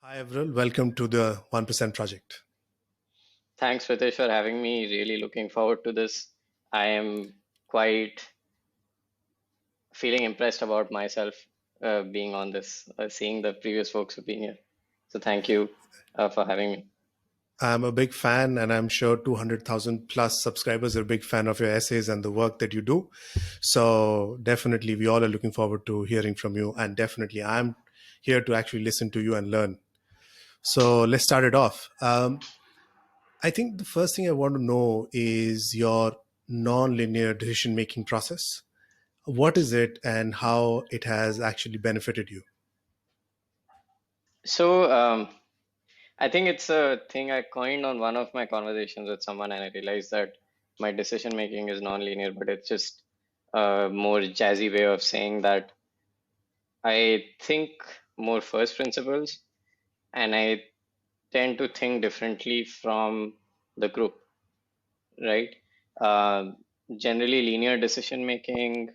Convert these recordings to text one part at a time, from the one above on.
Hi, Aviral. Welcome to the 1% Project. Thanks, Pritish, for having me. Really looking forward to this. I am quite feeling impressed about myself being on this, seeing the previous folks who've been here. So thank you for having me. I'm a big fan, and I'm sure 200,000 plus subscribers are a big fan of your essays and the work that you do. So, definitely, we all are looking forward to hearing from you. And definitely, I'm here to actually listen to you and learn. So, let's start it off. I think the first thing I want to know is your non-linear decision making process. What is it and how it has actually benefited you? So I think it's a thing I coined on one of my conversations with someone, and I realized that my decision making is non-linear, but it's just a more jazzy way of saying that I think more first principles, and I tend to think differently from the group, right? Uh, Generally, linear decision making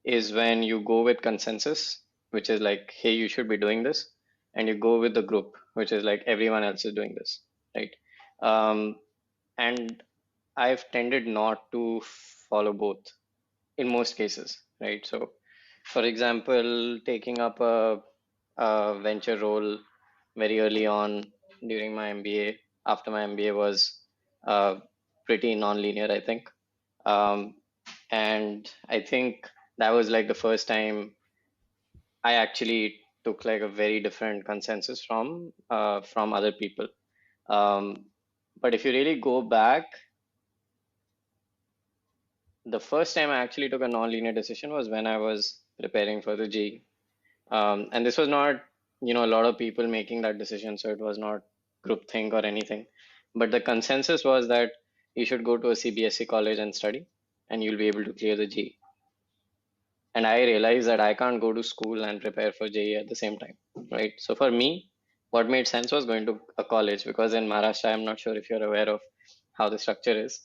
is when you go with consensus, which is like, hey, you should be doing this, and you go with the group, which is like everyone else is doing this, right? Um, and I've tended not to follow both in most cases, right? So, for example, taking up a venture role very early on during my MBA, after my MBA was uh, pretty non-linear, I think. Um, and I think that was like the first time I actually took like a very different consensus from other people. Um, but if you really go back, the first time I actually took a non-linear decision was when I was preparing for the JEE. And this was not, a lot of people making that decision, so it was not groupthink or anything. But the consensus was that you should go to a CBSE college and study, and you'll be able to clear the JEE. And I realized that I can't go to school and prepare for JEE at the same time, right? So for me, what made sense was going to a college because in Maharashtra, I'm not sure if you're aware of how the structure is.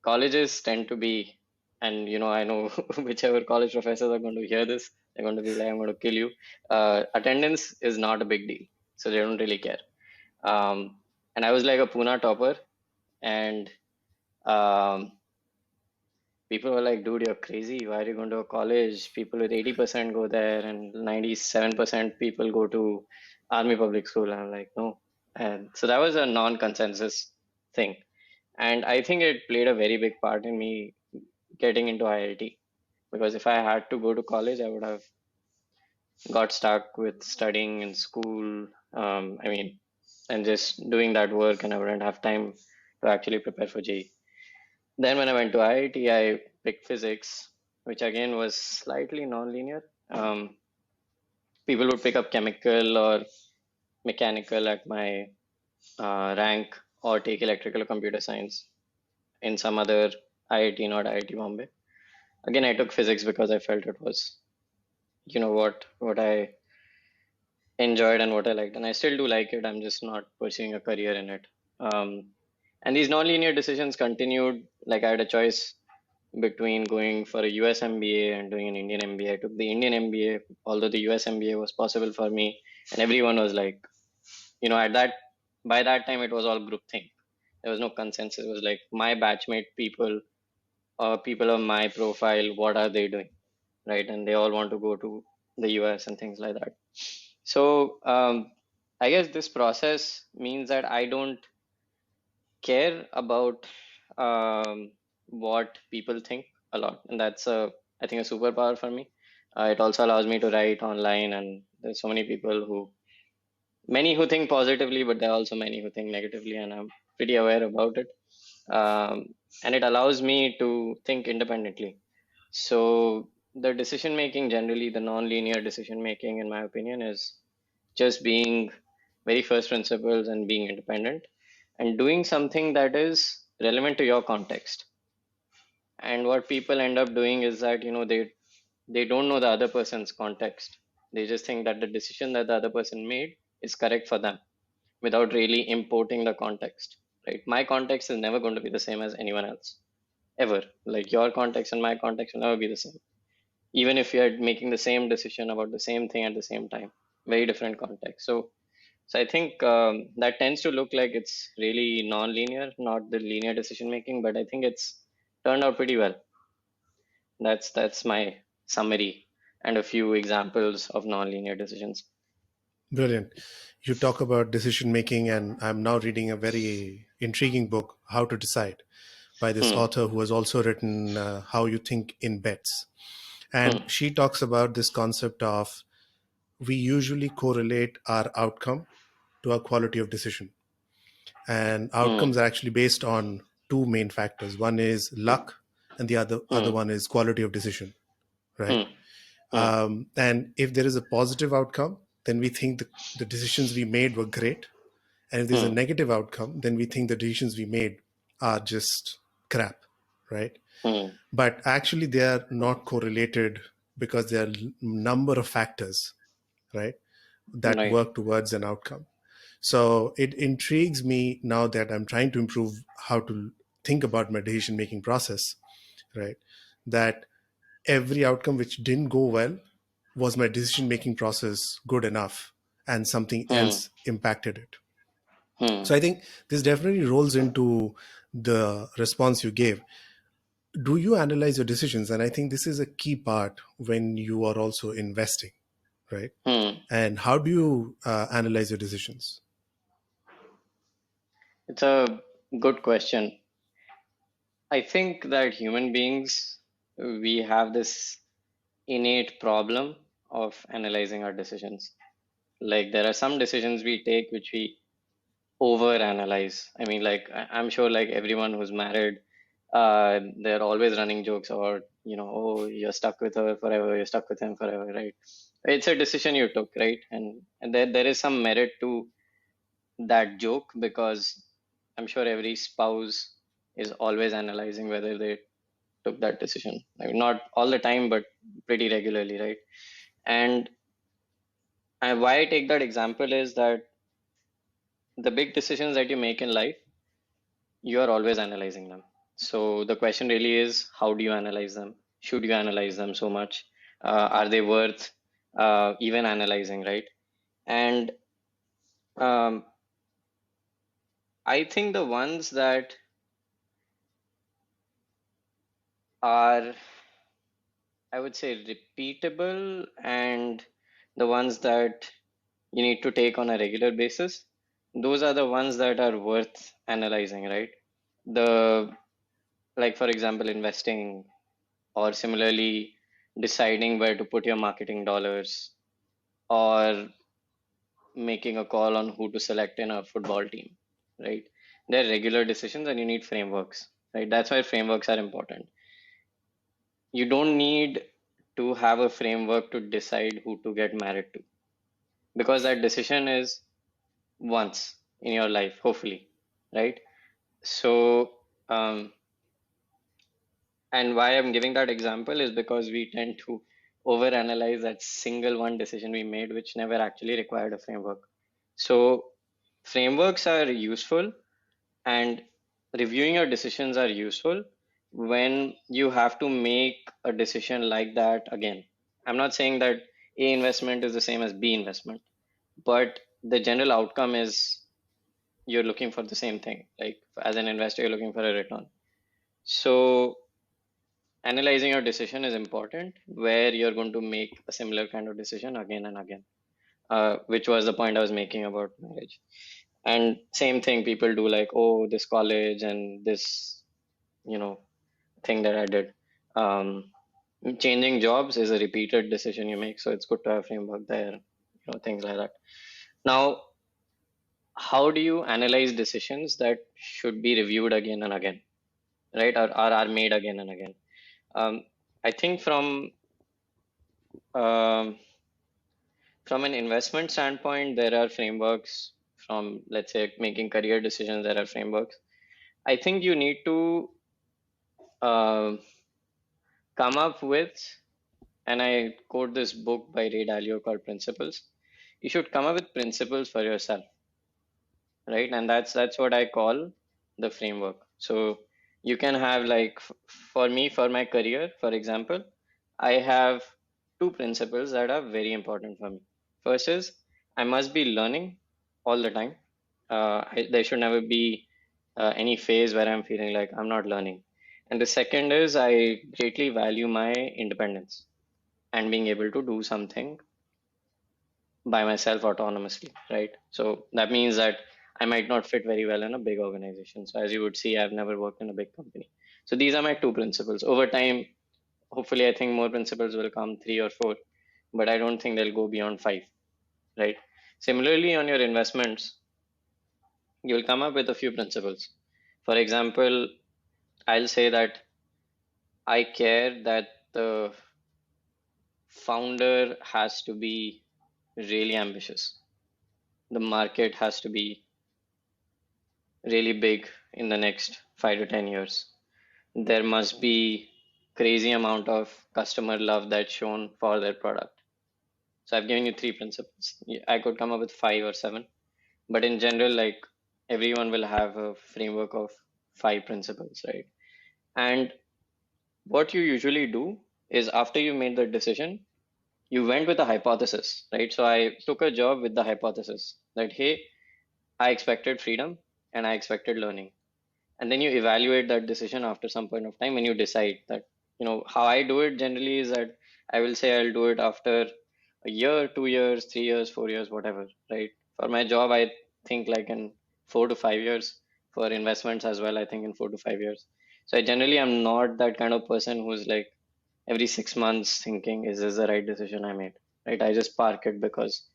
Colleges tend to be, and I know whichever college professors are going to hear this, they're going to be like, I'm going to kill you. Attendance is not a big deal, so they don't really care. And I was like a Pune topper, and um, people were like, dude, you're crazy. Why are you going to a college? People with 80% go there, and 97% people go to army public school. And I'm like, no. And so that was a non-consensus thing. And I think it played a very big part in me getting into IIT. Because if I had to go to college, I would have got stuck with studying in school. And just doing that work, and I wouldn't have time to actually prepare for JEE. Then when I went to IIT, I picked physics, which again was slightly non-linear. People would pick up chemical or mechanical at my rank or take electrical or computer science in some other IIT, not IIT Bombay. Again, I took physics because I felt it was, what I enjoyed and what I liked. And I still do like it. I'm just not pursuing a career in it. And these non-linear decisions continued. Like I had a choice between going for a US MBA and doing an Indian MBA. I took the Indian MBA, although the US MBA was possible for me, and everyone was like, at that by that time it was all group thing. There was no consensus. It was like my batchmate people or people of my profile, what are they doing, right? And they all want to go to the US and things like that. So I guess this process means that I don't care about what people think a lot, and that's I think a superpower for me. It also allows me to write online, and there's so many who think positively, but there are also many who think negatively, and I'm pretty aware about it. And it allows me to think independently. So the decision making, generally the non-linear decision making, in my opinion, is just being very first principles and being independent and doing something that is relevant to your context. And what people end up doing is that, they don't know the other person's context. They just think that the decision that the other person made is correct for them without really importing the context. Right? My context is never going to be the same as anyone else ever. Like your context and my context will never be the same. Even if you're making the same decision about the same thing at the same time, very different context. So So I think that tends to look like it's really non-linear, not the linear decision making, but I think it's turned out pretty well. That's my summary and a few examples of non-linear decisions. Brilliant. You talk about decision making, and I'm now reading a very intriguing book, How to Decide, by this Hmm. author who has also written How You Think in Bets. And Hmm. she talks about this concept of we usually correlate our outcome to our quality of decision. And Hmm. outcomes are actually based on two main factors. One is luck, and the other Hmm. one is quality of decision, right? Hmm. Hmm. And if there is a positive outcome, then we think the decisions we made were great. And if there's a Hmm. negative outcome, then we think the decisions we made are just crap, right? Hmm. But actually, they are not correlated because there are a number of factors, right, that Right. work towards an outcome. So it intrigues me now that I'm trying to improve how to think about my decision making process, right? That every outcome which didn't go well, was my decision making process good enough and something Hmm. else impacted it? Hmm. So I think this definitely rolls into the response you gave. Do you analyze your decisions? And I think this is a key part when you are also investing, right? Hmm. And how do you analyze your decisions? It's a good question. I think that human beings, we have this innate problem of analyzing our decisions. Like there are some decisions we take which we over analyze. I mean, like I'm sure like everyone who's married, they're always running jokes about, oh, you're stuck with her forever, you're stuck with him forever, right? It's a decision you took, right? And there is some merit to that joke because I'm sure every spouse is always analyzing whether they took that decision. Like not all the time, but pretty regularly, right? And why I take that example is that the big decisions that you make in life, you are always analyzing them. So the question really is, how do you analyze them? Should you analyze them so much? Are they worth even analyzing, right? And um, I think the ones that are, I would say, repeatable and the ones that you need to take on a regular basis, those are the ones that are worth analyzing, right? The, like, for example, investing or similarly deciding where to put your marketing dollars or making a call on who to select in a football team, right? They're regular decisions and you need frameworks, right? That's why frameworks are important. You don't need to have a framework to decide who to get married to because that decision is once in your life, hopefully, right? So, and why I'm giving that example is because we tend to overanalyze that single one decision we made, which never actually required a framework. So, frameworks are useful, and reviewing your decisions are useful when you have to make a decision like that again. I'm not saying that A investment is the same as B investment, but the general outcome is you're looking for the same thing. Like as an investor, you're looking for a return. So analyzing your decision is important where you're going to make a similar kind of decision again and again, which was the point I was making about marriage. And same thing people do like, oh, this college and this, you know, thing that I did. Um, Changing jobs is a repeated decision you make, so it's good to have framework there, things like that. Now, how do you analyze decisions that should be reviewed again and again, right? Or are made again and again? I think um, from an investment standpoint, there are frameworks. From let's say making career decisions, there are frameworks. I think you need to uh, come up with, and I quote this book by Ray Dalio called Principles. You should come up with principles for yourself, right? And that's what I call the framework. So you can have like for me, for my career, for example, I have two principles that are very important for me. First is I must be learning, all the time. There should never be any phase where I'm feeling like I'm not learning. And the second is I greatly value my independence and being able to do something by myself autonomously, right? So that means that I might not fit very well in a big organization. So as you would see, I've never worked in a big company. So these are my two principles. Over time, hopefully, I think more principles will come, three or four, but I don't think they'll go beyond five, right? Similarly, on your investments, you'll come up with a few principles. For example, I'll say that I care that the founder has to be really ambitious. The market has to be really big in the next 5 to 10 years. There must be crazy amount of customer love that's shown for their product. So I've given you three principles. I could come up with five or seven, but in general, like everyone will have a framework of five principles, right? And what you usually do is after you made the decision, you went with a hypothesis, right? So I took a job with the hypothesis that, hey, I expected freedom and I expected learning. And then you evaluate that decision after some point of time when you decide that, how I do it generally is that I will say I'll do it after a year, 2 years, 3 years, 4 years, whatever, right? For my job, I think like in 4 to 5 years. For investments as well, I think in 4 to 5 years. So I generally am not that kind of person who's like every 6 months thinking, is this the right decision I made? Right? I just park it because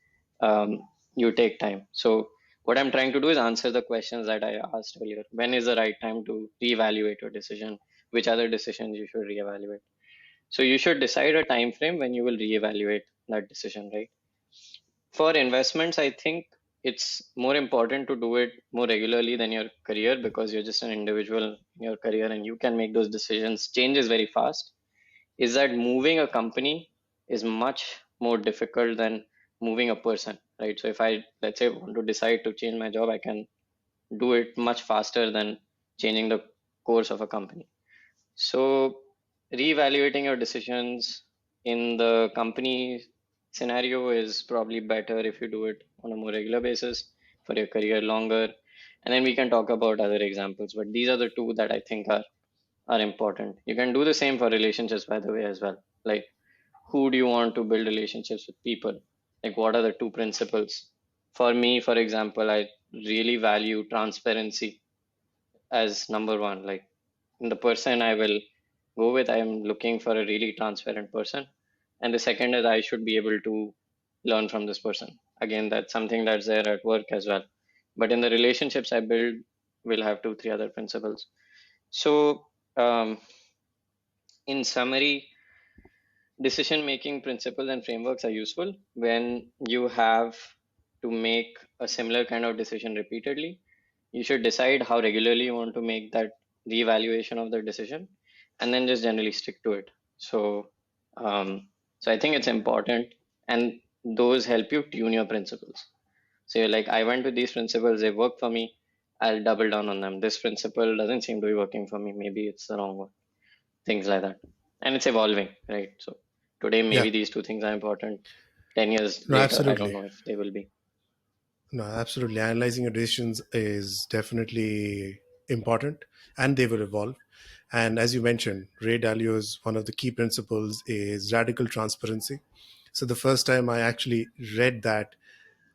you take time. So what I'm trying to do is answer the questions that I asked earlier. When is the right time to reevaluate your decision? Which other decisions you should reevaluate? So you should decide a time frame when you will reevaluate that decision, right? For investments, I think it's more important to do it more regularly than your career because you're just an individual in your career and you can make those decisions. Changes very fast. Is that moving a company is much more difficult than moving a person, right? So if I, let's say, want to decide to change my job, I can do it much faster than changing the course of a company. So reevaluating your decisions in the company scenario is probably better if you do it on a more regular basis for your career longer. And then we can talk about other examples, but these are the two that I think are important. You can do the same for relationships, by the way, as well. Like, who do you want to build relationships with people? Like, what are the two principles? For me, for example, I really value transparency as number one. Like, in the person I will go with, I am looking for a really transparent person. And the second is I should be able to learn from this person. Again, that's something that's there at work as well. But in the relationships I build, we'll have two, three other principles. So, in summary, decision making principles and frameworks are useful when you have to make a similar kind of decision repeatedly. You should decide how regularly you want to make that reevaluation of the decision and then just generally stick to it. So I think it's important, and those help you tune your principles. So you're like, I went with these principles, they work for me, I'll double down on them. This principle doesn't seem to be working for me, maybe it's the wrong one, things like that. And it's evolving, right? So today, Yeah, maybe these two things are important. 10 years no, later, I don't absolutely. know if they will be. No, absolutely. Analyzing your decisions is definitely important and they will evolve. And as you mentioned, Ray Dalio's one of the key principles is radical transparency. So the first time I actually read that,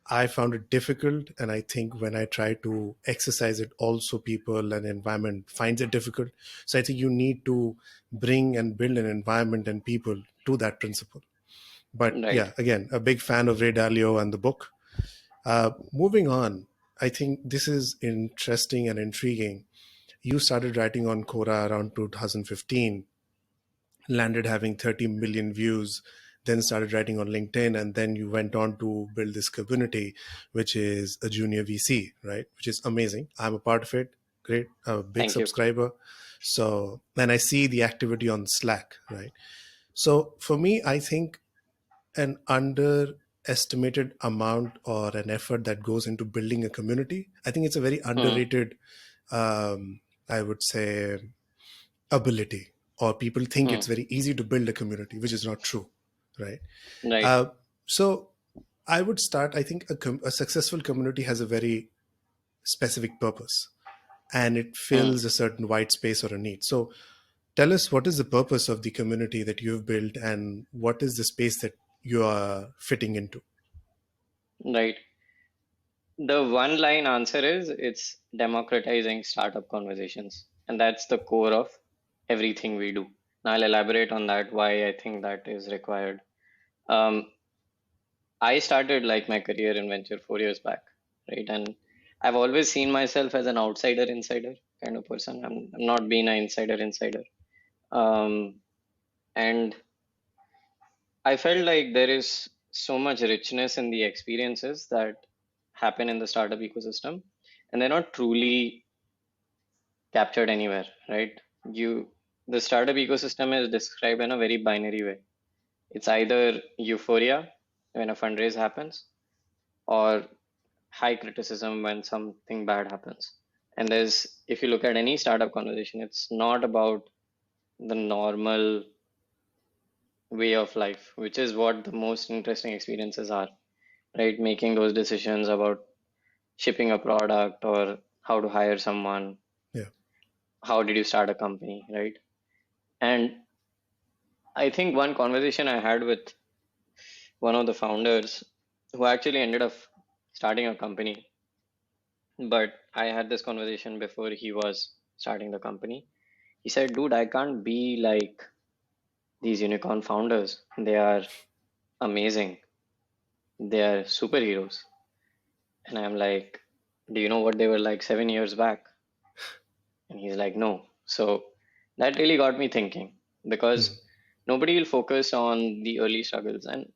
I found it difficult. And I think when I try to exercise it, also people and environment finds it difficult. So I think you need to bring and build an environment and people to that principle. But Right. yeah, again, a big fan of Ray Dalio and the book. Moving on, I think this is interesting and intriguing. You started writing on Quora around 2015, landed having 30 million views, then started writing on LinkedIn, and then you went on to build this community, which is a junior VC, right? Which is amazing. I'm a part of it. Great, a big Thank you. subscriber. So, and I see the activity on Slack, right? So for me, I think an underestimated amount or an effort that goes into building a community. I think it's a very Hmm. underrated, I would say, ability. Or people think Hmm. it's very easy to build a community, which is not true, right? Right. Uh, so I would start. I think a successful community has a very specific purpose, and it Hmm. fills a certain white space or a need. So, tell us, what is the purpose of the community that you've built, and what is the space that you are fitting into? Right. The one line answer is it's democratizing startup conversations. And that's the core of everything we do. Now I'll elaborate on that, why I think that is required. Um, I started like my career in venture 4 years back, right? And I've always seen myself as an outsider insider kind of person. I'm not being an insider insider. Um, and I felt like there is so much richness in the experiences that happen in the startup ecosystem, and they're not truly captured anywhere, right? You, the startup ecosystem is described in a very binary way. It's either euphoria when a fundraise happens, or high criticism when something bad happens. And there's, if you look at any startup conversation, it's not about the normal way of life, which is what the most interesting experiences are, right? Making those decisions about shipping a product or how to hire someone, Yeah. how did you start a company, right? And I think one conversation I had with one of the founders who actually ended up starting a company, but I had this conversation before he was starting the company. He said, dude, I can't be like these unicorn founders. They are amazing. They are superheroes. And I'm like, do you know what they were like 7 years back? And he's like, no. So that really got me thinking Mm. because nobody will focus on the early struggles. And,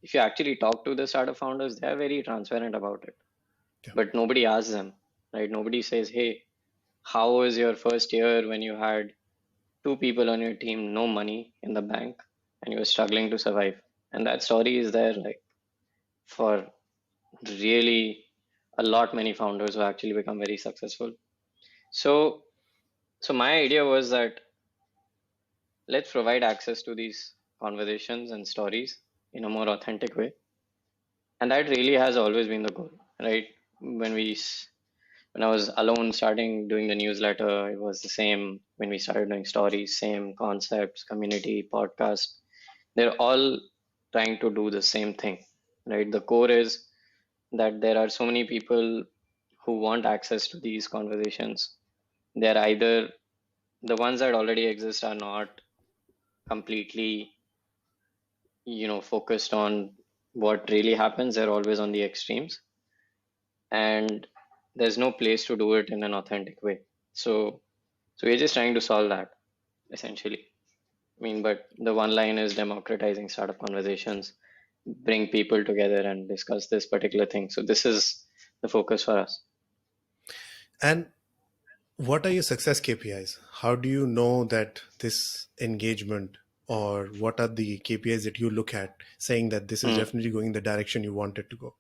if you actually talk to the startup founders, they are very transparent about it. Yeah. But nobody asks them, right? Nobody says, hey, how was your first year when you had two people on your team, no money in the bank, and you were struggling to survive? And that story is there, like, for really a lot many founders who actually become very successful. So, so my idea was that let's provide access to these conversations and stories in a more authentic way. And that really has always been the goal, right? When we, when I was alone starting doing the newsletter, it was the same. When we started doing stories, same concepts, community, podcast, they're all trying to do the same thing, right? The core is that there are so many people who want access to these conversations. They're either the ones that already exist are not completely focused on what really happens. They're always on the extremes, and there's no place to do it in an authentic way. So we're just trying to solve that essentially. I mean, but the one line is democratizing startup conversations, bring people together and discuss this particular thing. So this is the focus for us. And what are your success KPIs? How do you know that this engagement, or what are the KPIs that you look at saying that this is Hmm. definitely going the direction you want it to go?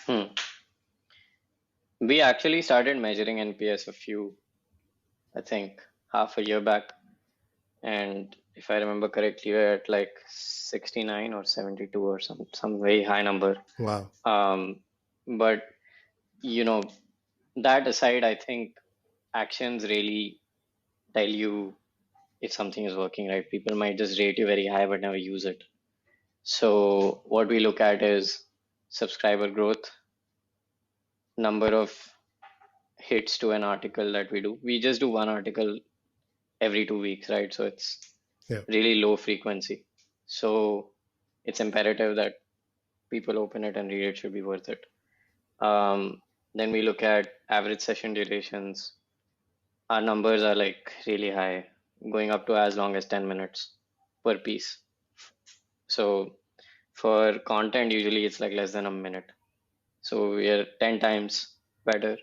Hmm. We actually started measuring NPS I think, half a year back. And if I remember correctly, we're at like 69 or 72 or some very high number. Wow. Um, but you know, that aside, I think actions really tell you if something is working, right? People might just rate you very high but never use it. So what we look at is subscriber growth, number of hits to an article that we do. We just do one article every 2 weeks, right? So it's Yeah. really low frequency. So it's imperative that people open it and read it should be worth it. Then we look at average session durations. Our numbers are like really high, going up to as long as 10 minutes per piece. So for content, usually it's like less than a minute. So we are 10 times better.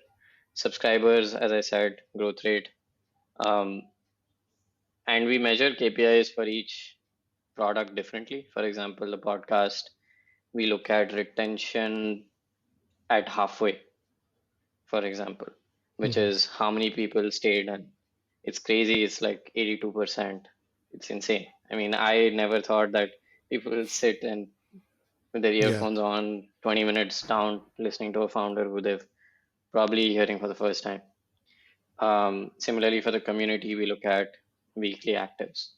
Subscribers, as I said, growth rate. Um, and we measure KPIs for each product differently. For example, the podcast, we look at retention at halfway, for example, which Mhm. is how many people stayed. And it's crazy. It's like 82%. It's insane. I mean, I never thought that people will sit and with their Yeah. earphones on, 20 minutes down, listening to a founder who they've probably hearing for the first time. Similarly, for the community, we look at weekly actives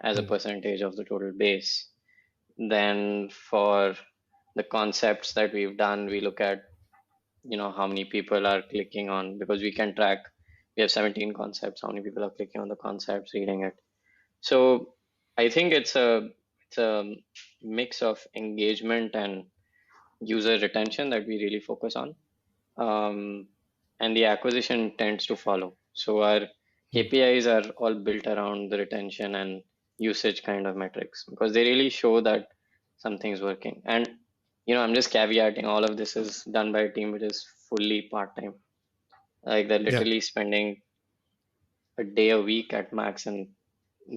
as a Hmm. percentage of the total base. Then for the concepts that we've done, we look at, how many people are clicking on, because we can track, we have 17 concepts, how many people are clicking on the concepts, reading it. So I think it's a mix of engagement and user retention that we really focus on. Um, and the acquisition tends to follow. So our Hmm. KPIs are all built around the retention and usage kind of metrics because they really show that something's working. And I'm just caveating all of this is done by a team which is fully part-time. Like they're Yeah. literally spending a day a week at max, and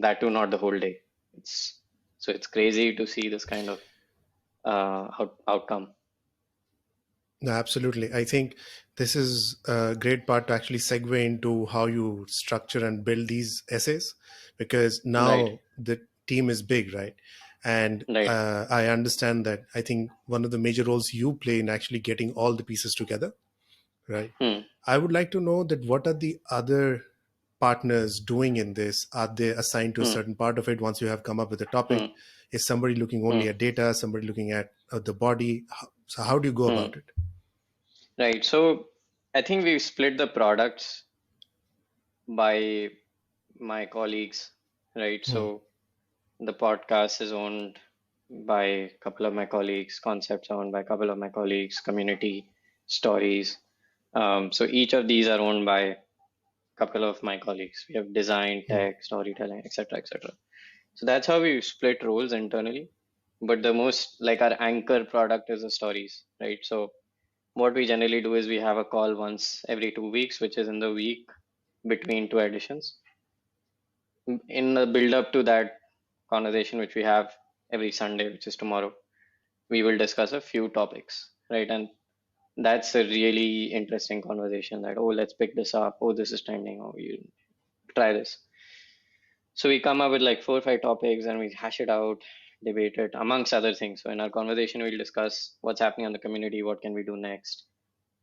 that too not the whole day. It's it's crazy to see this kind of outcome. No, absolutely. I think this is a great part to actually segue into how you structure and build these essays, because Right, now the team is big, right? And right. I understand that. I think one of the major roles you play in actually getting all the pieces together, right? Hmm, I would like to know that what are the other partners doing in this? Are they assigned to a hmm, certain part of it once you have come up with a topic? hmm, Is somebody looking hmm, only at data, somebody looking at the body? So how do you go hmm. about it? Right. So I think we've split the products by my colleagues, right? Hmm. So the podcast is owned by a couple of my colleagues, concepts are owned by a couple of my colleagues, community stories. So each of these are owned by a couple of my colleagues. We have design, Hmm. tech, storytelling, etc., etc. So that's how we split roles internally. But the most like our anchor product is the stories, right? So what we generally do is we have a call once every 2 weeks, which is in the week between two editions. In the build up to that conversation, which we have every Sunday, which is tomorrow, we will discuss a few topics, right? And that's a really interesting conversation that, oh, let's pick this up. Oh, this is trending. Oh, you try this. So we come up with like 4 or 5 topics and we hash it out, debate it, amongst other things. So in our conversation, we'll discuss what's happening on the community, what can we do next,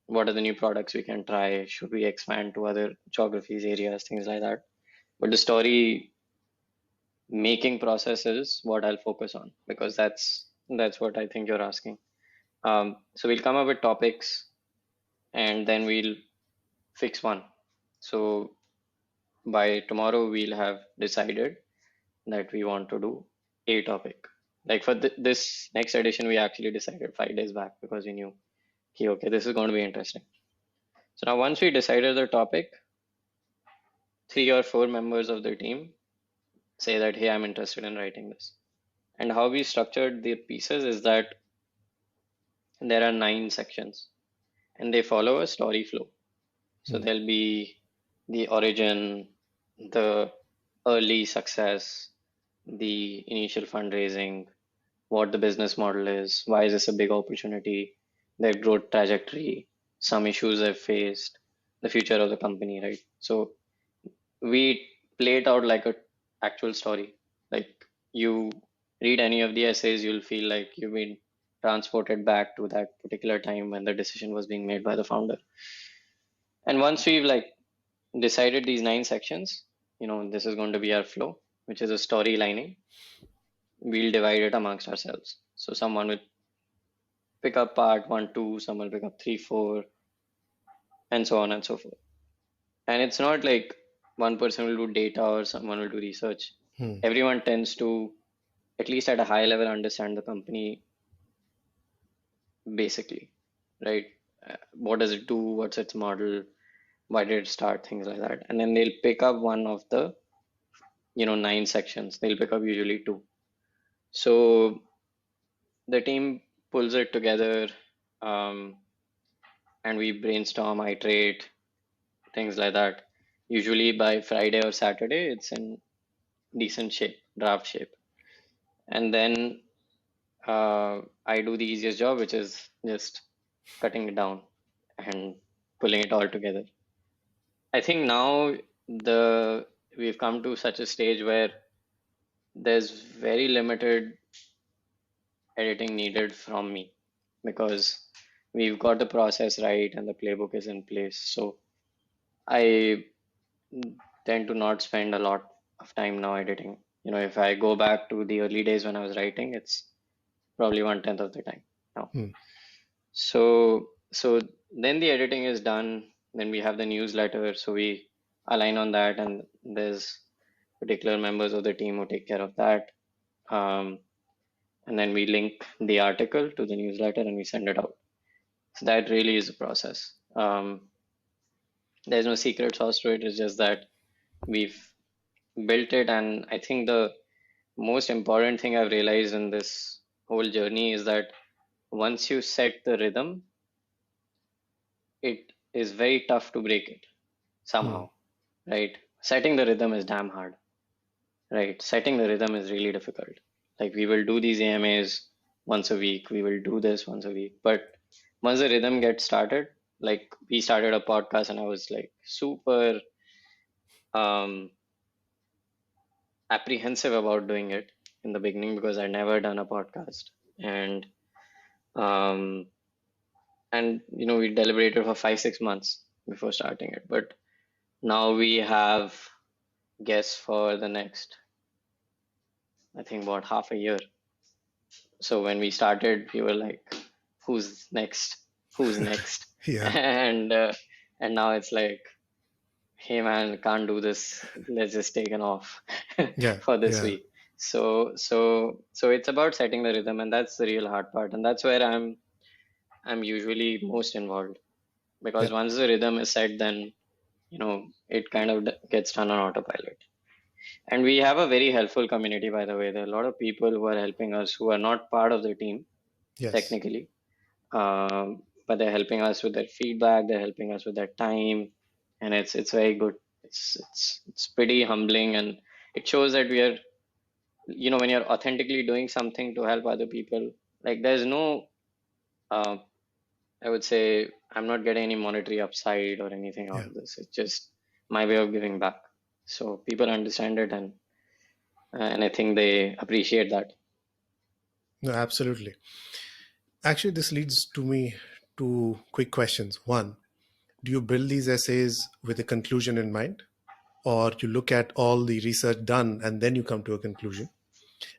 what are the new products we can try, should we expand to other geographies, areas, things like that. But the story making process is what I'll focus on because that's what I think you're asking. So we'll come up with topics and then we'll fix one. So by tomorrow we'll have decided that we want to do a topic. Like for this next edition, we actually decided 5 days back because we knew, okay, this is going to be interesting. So now once we decided the topic, 3 or 4 members of the team say that, hey, I'm interested in writing this. And how we structured the pieces is that there are 9 sections and they follow a story flow. So Hmm. there'll be the origin, the early success, the initial fundraising, what the business model is, why is this a big opportunity, their growth trajectory, some issues they've faced, the future of the company, right? So we play it out like a actual story. Like you read any of the essays, you'll feel like you've been transported back to that particular time when the decision was being made by the founder. And once we've like decided these 9 sections, this is going to be our flow, which is a story lining. We'll divide it amongst ourselves. So someone will pick up part one, two, someone will pick up three, four, and so on and so forth. And it's not like one person will do data or someone will do research. Hmm. Everyone tends to, at least at a high level, understand the company basically, right? What does it do? What's its model? Why did it start? Things like that. And then they'll pick up one of the, 9 sections. They'll pick up usually two. So the team pulls it together, um, and we brainstorm, iterate, things like that. Usually by Friday or Saturday, it's in decent shape, draft shape. And then I do the easiest job, which is just cutting it down and pulling it all together. I think now the we've come to such a stage where there's very limited editing needed from me, because we've got the process right and the playbook is in place. So I tend to not spend a lot of time now editing. If I go back to the early days when I was writing, it's probably 1/10 of the time now. Hmm. So then the editing is done. Then we have the newsletter, so we align on that, and there's particular members of the team who take care of that. Um, and then we link the article to the newsletter and we send it out. So that really is a process. There's no secret sauce to it. It's just that we've built it, and I think the most important thing I've realized in this whole journey is that once you set the rhythm, it is very tough to break it Hmm. somehow, right? Setting the rhythm is damn hard, right? Setting the rhythm is really difficult. Like we will do these AMAs once a week, we will do this once a week, but once the rhythm gets started, like we started a podcast and I was like super um, apprehensive about doing it in the beginning because I'd never done a podcast. Um, and we deliberated for 5-6 months before starting it. But now we have guests for the next, I think, about half a year. So when we started, we were like, "Who's next? Who's next?" Yeah. And and now it's like, "Hey man, can't do this. Let's just take an off Yeah. for this Yeah. week." So it's about setting the rhythm, and that's the real hard part, and that's where I'm usually most involved, because Yeah. once the rhythm is set, then it kind of gets done on autopilot. And we have a very helpful community, by the way. There are a lot of people who are helping us who are not part of the team Yes. technically, but they're helping us with their feedback. They're helping us with their time, and it's very good. It's pretty humbling, and it shows that we are, when you're authentically doing something to help other people, like there's no, uh, I would say, I'm not getting any monetary upside or anything out Yeah. of this. It's just my way of giving back. So people understand it, and I think they appreciate that. No, absolutely. Actually, this leads to me to quick questions. One, do you build these essays with a conclusion in mind, or you look at all the research done and then you come to a conclusion?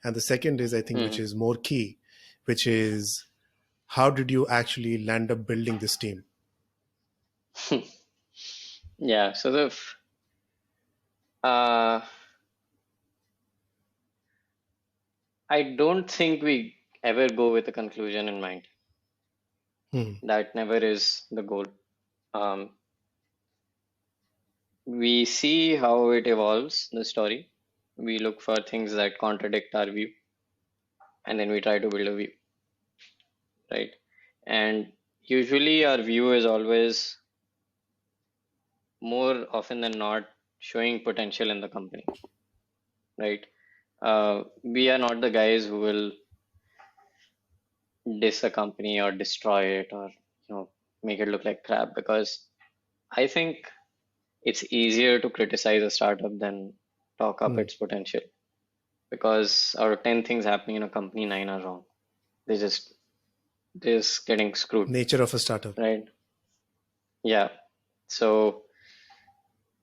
And the second is, I think, which Mhm. is more key, which is how did you actually land up building this team? Yeah, so uh, I don't think we ever go with a conclusion in mind. Hmm. That never is the goal. Um, we see how it evolves, the story. We look for things that contradict our view, and then we try to build a view, right? And usually our view is always, more often than not, showing potential in the company, right? We are not the guys who will diss a company or destroy it, or make it look like crap, because I think it's easier to criticize a startup than talk up Hmm. its potential, because out of 10 things happening in a company, 9 are wrong. They're just getting screwed, Nature of a startup. right? Yeah. So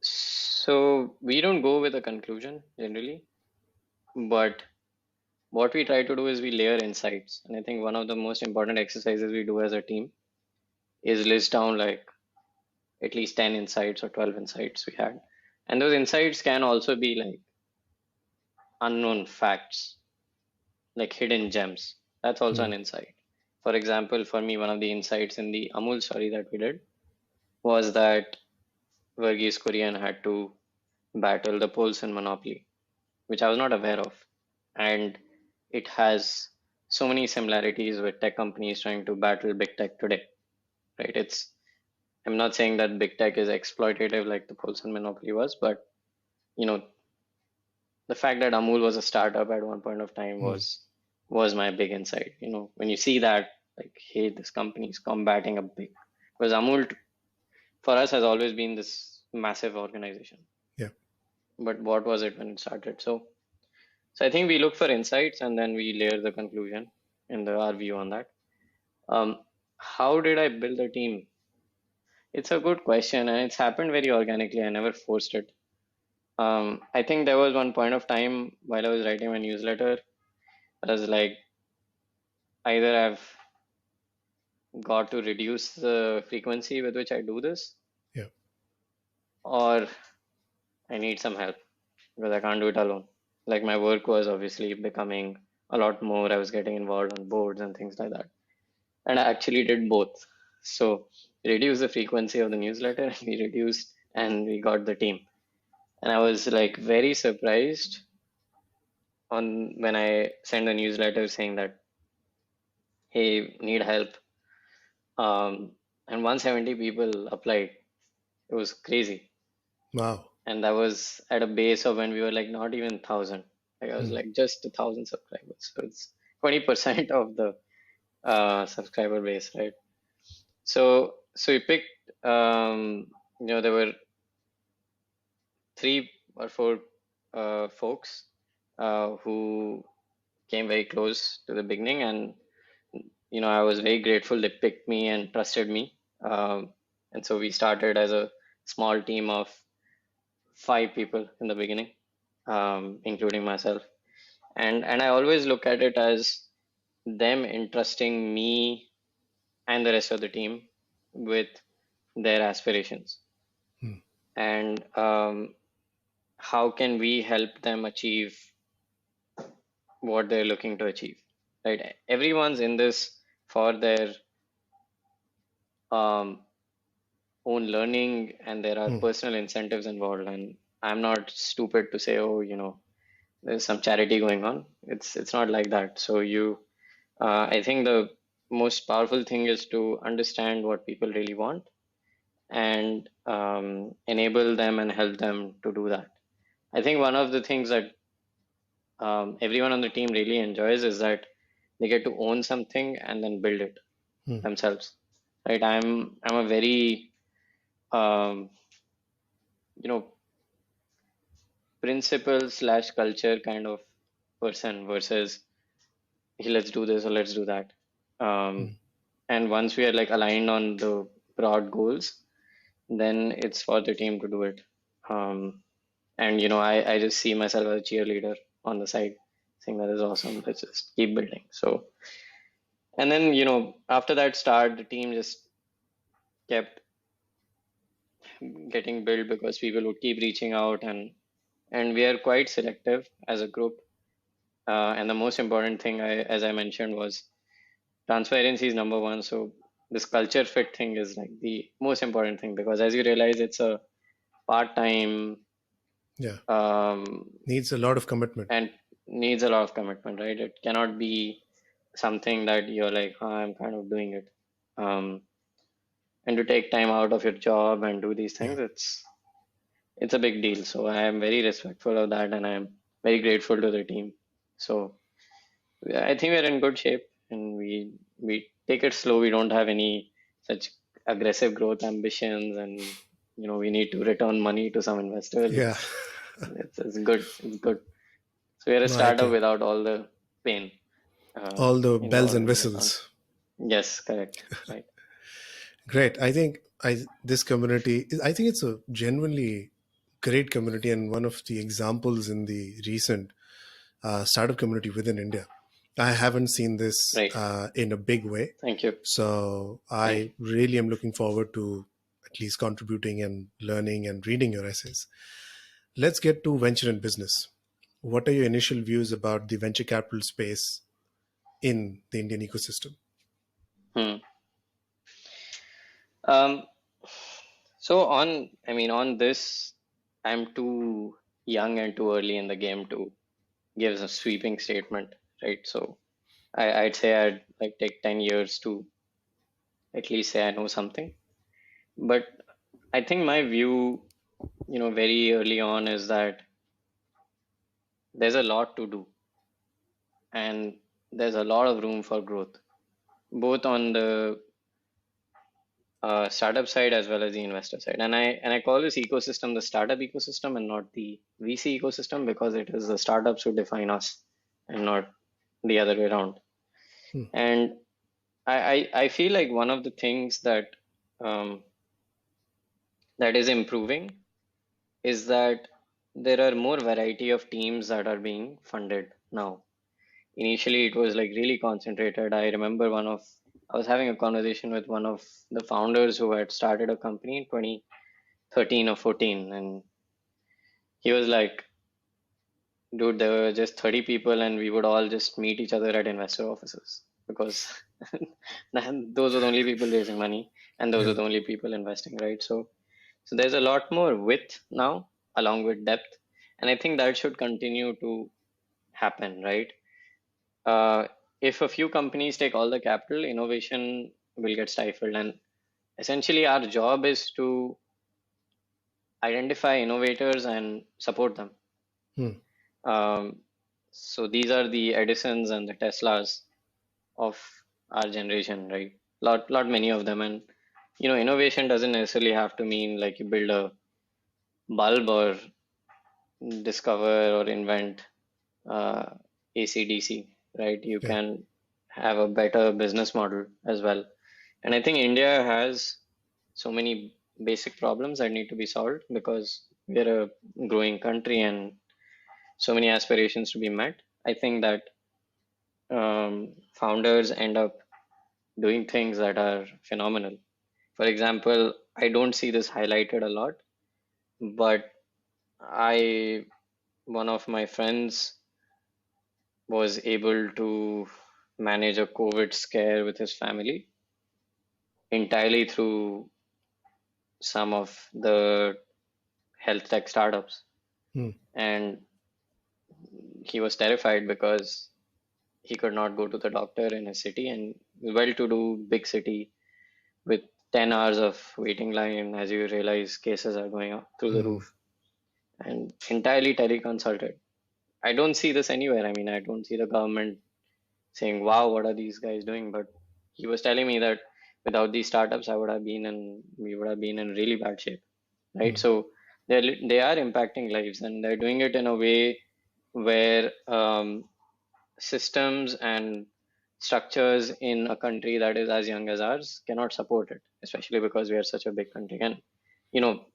so we don't go with a conclusion generally, but what we try to do is we layer insights. And I think one of the most important exercises we do as a team is list down like at least 10 insights or 12 insights we had. And those insights can also be like unknown facts, like hidden gems. That's also Hmm. an insight. For example, for me, one of the insights in the Amul story that we did was that Verghese Kurian had to battle the Polson monopoly, which I was not aware of. And it has so many similarities with tech companies trying to battle big tech today, right? I'm not saying that big tech is exploitative like the Polson monopoly was, but you know, the fact that Amul was a startup at one point of time Hmm. was my big insight. When you see that, like, hey, this company is combating a big, because Amul for us has always been this massive organization. Yeah. But what was it when it started? So I think we look for insights and then we layer the conclusion. in our view on that. How did I build a team? It's a good question, and it's happened very organically. I never forced it. I think there was one point of time while I was writing my newsletter, I was like, either I've got to reduce the frequency with which I do this, Yeah. or I need some help because I can't do it alone. Like my work was obviously becoming a lot more. I was getting involved on boards and things like that. And I actually did both. So reduce the frequency of the newsletter, we reduced and we got the team. And I was like very surprised on when I sent a newsletter saying that, hey, need help. And 170 people applied. It was crazy. Wow. And that was at a base of when we were like not even 1,000. Like I was Hmm. like just 1,000 subscribers. So it's 20% of the subscriber base, right? So we picked, there were three or four folks who came very close to the beginning, and I was very grateful they picked me and trusted me. And so we started as a small team of five people in the beginning, including myself. And I always look at it as them entrusting me and the rest of the team with their aspirations, Hmm. and how can we help them achieve what they're looking to achieve, right? Everyone's in this for their um, own learning, and there are Hmm. personal incentives involved. And I'm not stupid to say, oh, there's some charity going on. It's not like that. So I think the most powerful thing is to understand what people really want, and enable them and help them to do that. I think one of the things that everyone on the team really enjoys is that they get to own something and then build it Hmm. themselves. Right? I'm a very um, you know principle slash culture kind of person versus, hey, let's do this or let's do that. Um, Hmm. and once we are like aligned on the broad goals, then it's for the team to do it. And I just see myself as a cheerleader on the side, saying that is awesome. Let's just keep building. So, and then after that start, the team just kept getting built because people would keep reaching out, and we are quite selective as a group. And the most important thing, as I mentioned, was transparency is number one. So this culture fit thing is like the most important thing, because as you realize, it's a part-time, Yeah. um, Needs a lot of commitment. and needs a lot of commitment, right? It cannot be something that you're like, "Oh, I'm kind of doing it." And to take time out of your job and do these Yeah. things, it's a big deal. So I am very respectful of that, and I am very grateful to the team. So yeah, I think we're in good shape, and we take it slow. We don't have any such aggressive growth ambitions, and we need to return money to some investors. Yeah. It's good. It's good. So we're a No, I startup agree. without all the pain All the bells involved and in the account. whistles. Yes, correct. Right. Great. I think this community, I think it's a genuinely great community and one of the examples in the recent startup community within India. I haven't seen this Right. in a big way. Thank you. So Thank I you. really am looking forward to at least contributing and learning and reading your essays. Let's get to venture and business. What are your initial views about the venture capital space in the Indian ecosystem? Hmm. Um, so on this, I'm too young and too early in the game to give a sweeping statement, right? So I'd say I'd like take 10 years to at least say I know something. But I think my view, very early on is that there's a lot to do, and there's a lot of room for growth, both on the startup side as well as the investor side. And I call this ecosystem the startup ecosystem and not the VC ecosystem, because it is the startups who define us and not the other way around. And I feel like one of the things um, that is improving is that there are more variety of teams that are being funded now. Initially, it was like really concentrated. I remember I was having a conversation with one of the founders who had started a company in 2013 or 14, and he was like, dude, there were just 30 people, and we would all just meet each other at investor offices because those were the only people raising money, and those Yeah. are the only people investing, right? So there's a lot more width now, along with depth, and I think that should continue to happen, right? Uh, if a few companies take all the capital, innovation will get stifled, and essentially our job is to identify innovators and support them. Hmm. Um, so these are the Edisons and the Teslas of our generation, right? Lot many of them, and innovation doesn't necessarily have to mean like you build a bulb or discover or invent ACDC, right? You Yeah. can have a better business model as well. And I think India has so many basic problems that need to be solved because we're a growing country and so many aspirations to be met. I think that founders end up doing things that are phenomenal. For example, I don't see this highlighted a lot, but I one of my friends was able to manage a COVID scare with his family entirely through some of the health tech startups. Hmm. And he was terrified because he could not go to the doctor in his city and well-to-do big city with 10 hours of waiting line as you realize cases are going up through the Hmm. roof and entirely teleconsulted. I don't see this anywhere. I mean, I don't see the government saying, wow, what are these guys doing? But he was telling me that without these startups, we would have been in really bad shape, right? Hmm. So they are impacting lives and they're doing it in a way where systems and structures in a country that is as young as ours cannot support it, especially because we are such a big country. And, you know,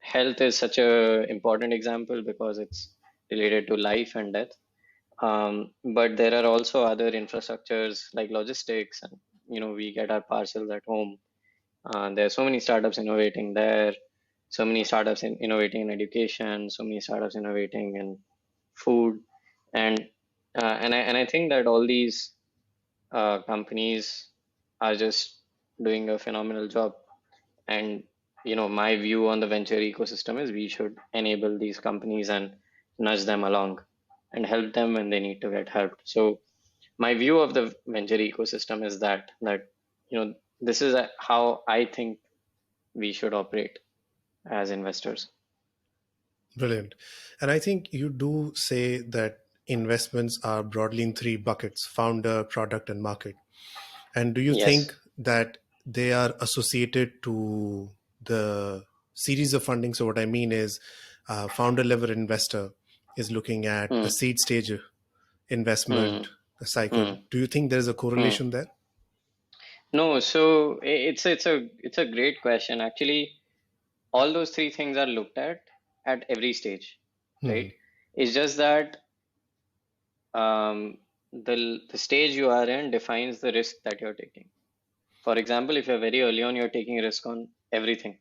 health is such a important example because it's related to life and death. But there are also other infrastructures like logistics, and we get our parcels at home. There are so many startups innovating there, so many startups innovating in education, so many startups innovating in food, and and I think that all these companies are just doing a phenomenal job. And my view on the venture ecosystem is we should enable these companies and nudge them along and help them when they need to get helped. So my view of the venture ecosystem is that this is how I think we should operate as investors. Brilliant. And I think you do say that investments are broadly in three buckets: founder, product, and market. And do you think Yes. that they are associated to the series of funding? So, what I mean is, founder level investor is looking at a Hmm. seed stage investment Hmm. cycle. Hmm. Do you think there's a Hmm. correlation there? No, so it's a great question. Actually, all those three things are looked at every stage, Hmm. right? It's just that the stage you are in defines the risk that you're taking. For example, if you're very early on, you're taking risk on everything.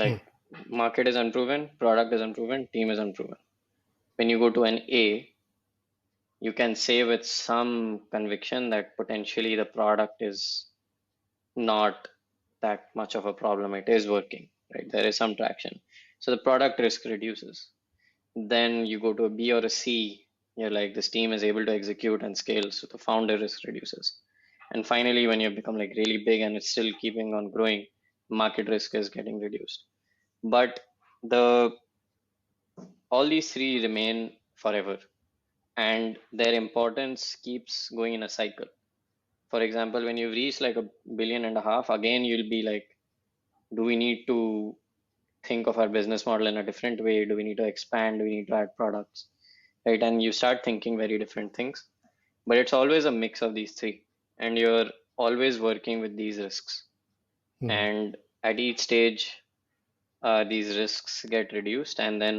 Hmm. Like market is unproven, product is unproven, team is unproven. When you go to an A, you can say with some conviction that potentially the product is not that much of a problem. It is working, right? There is some traction. So the product risk reduces. Then you go to a B or a C, you're like, this team is able to execute and scale. So the founder risk reduces. And finally, when you become like really big and it's still keeping on growing, market risk is getting reduced. But the all these three remain forever and their importance keeps going in a cycle. For example, when you reach like 1.5 billion, again, you'll be like, do we need to think of our business model in a different way? Do we need to expand? Do we need to add products? Right? And you start thinking very different things. but it's always a mix of these three, and you're always working with these risks. Mhm. And at each stage, these risks get reduced, and then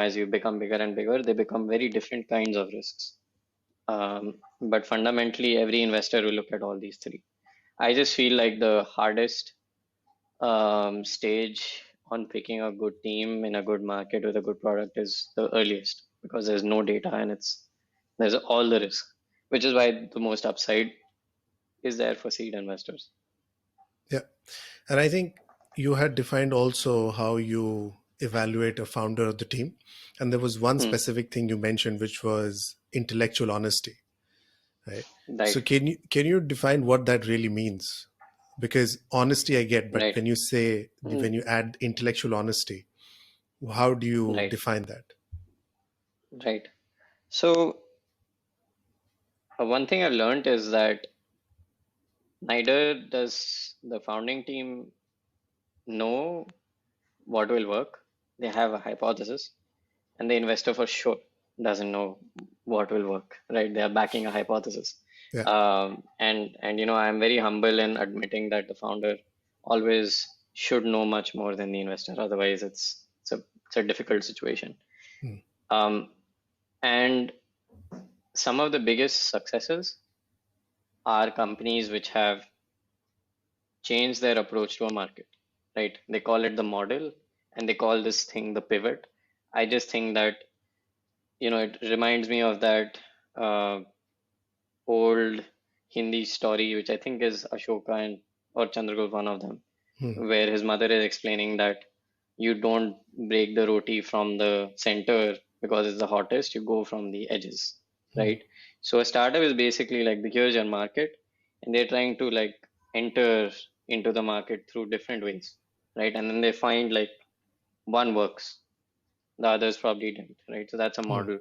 as you become bigger and bigger, they become very different kinds of risks. But fundamentally, every investor will look at all these three. I just feel like the hardest stage on picking a good team in a good market with a good product is the earliest, because there's no data and there's all the risk, which is why the most upside is there for seed investors. Yeah. And I think you had defined also how you evaluate a founder of the team. And there was one Hmm. specific thing you mentioned, which was intellectual honesty, right? So Right, can you define what that really means? Because honesty I get, but right, when you add intellectual honesty, how do you right, define that? right. So one thing I've learned is that neither does the founding team know what will work. They have a hypothesis, and the investor for sure doesn't know what will work, right? They are backing a hypothesis. Yeah. And I'm very humble in admitting that the founder always should know much more than the investor. Otherwise, it's a difficult situation. Hmm. Um, and some of the biggest successes are companies which have changed their approach to a market, right? They call it the model, and they call this thing the pivot. I just think that it reminds me of that uh, old Hindi story, which I think is Ashoka and or Chandragupta, one of them, Hmm. where his mother is explaining that you don't break the roti from the center because it's the hottest, you go from the edges, Hmm. right? So a startup is basically like here's your market, and they're trying to like enter into the market through different ways, right? And then they find like one works, the others probably didn't, right? So that's a Hmm. model,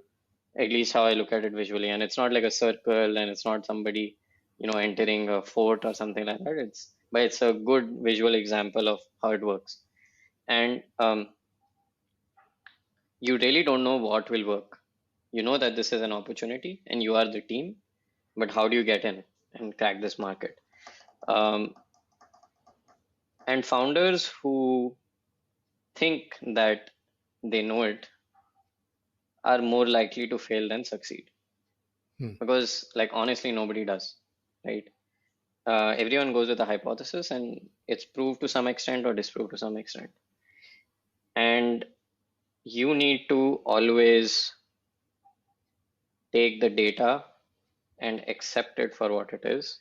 at least how I look at it visually. And it's not like a circle, and it's not somebody, entering a fort or something like that. But it's a good visual example of how it works. And you really don't know what will work. You know that this is an opportunity and you are the team, but how do you get in and crack this market? Um, and founders who think that they know it are more likely to fail than succeed, Hmm. because, like, honestly, nobody does, right? Everyone goes with a hypothesis, and it's proved to some extent or disproved to some extent. And you need to always take the data and accept it for what it is